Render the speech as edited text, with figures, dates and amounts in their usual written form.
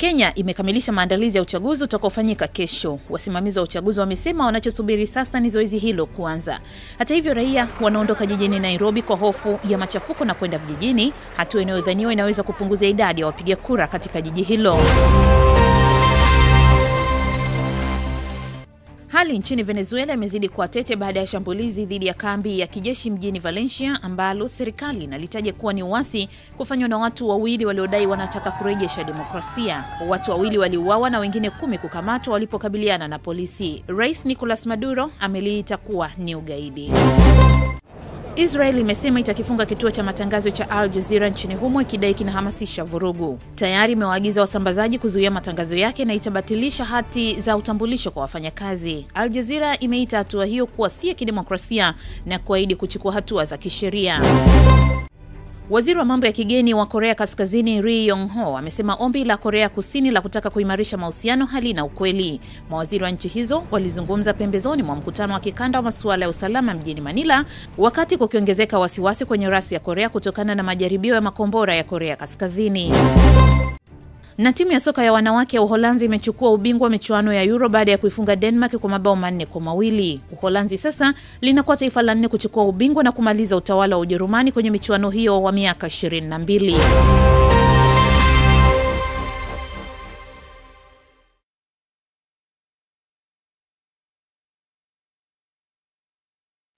Kenya imekamilisha maandalizi ya uchaguzi utakaofanyika kesho. Wasimamizi wa uchaguzi wamesema wanachosubiri sasa ni zoezi hilo kuanza. Hata hivyo, raia wanaondoka jijini Nairobi kwa hofu ya machafuko na kwenda vijijini, hatua inayodhaniwa inaweza kupunguza idadi ya wapiga kura katika jiji hilo. Hali nchini Venezuela imezidi kuwa tete baada ya shambulizi dhidi ya kambi ya kijeshi mjini Valencia ambalo serikali inalitaja kuwa ni uasi kufanywa na watu wawili waliodai wanataka kurejesha demokrasia. Watu wawili waliuawa na wengine 10 kukamatwa walipokabiliana na polisi. Rais Nicolas Maduro ameliita kuwa ni ugaidi. Israel imesema itakifunga kituo cha matangazo cha Al Jazeera nchini humo ikidai kinahamasisha vurugu. Tayari imewaagiza wasambazaji kuzuia matangazo yake na itabatilisha hati za utambulisho kwa wafanyakazi. Al Jazeera imeita hatua hiyo kuwa si ya kidemokrasia na kuahidi kuchukua hatua za kisheria. Waziri wa mambo ya kigeni wa Korea Kaskazini Ri Yong-ho amesema ombi la Korea Kusini la kutaka kuimarisha mahusiano halina ukweli. Mawaziri wa nchi hizo walizungumza pembezoni mwa mkutano wa kikanda wa masuala ya usalama mjini Manila, wakati kukiongezeka wasiwasi kwenye rasi ya Korea kutokana na majaribio ya makombora ya Korea Kaskazini. Na timu ya soka ya wanawake ya Uholanzi imechukua ubingwa michuano ya Euro baada ya kuifunga Denmark kwa mabao 4-2. Uholanzi sasa linakuwa taifa la 4 kuchukua ubingwa na kumaliza utawala wa Ujerumani kwenye michuano hiyo wa miaka 22.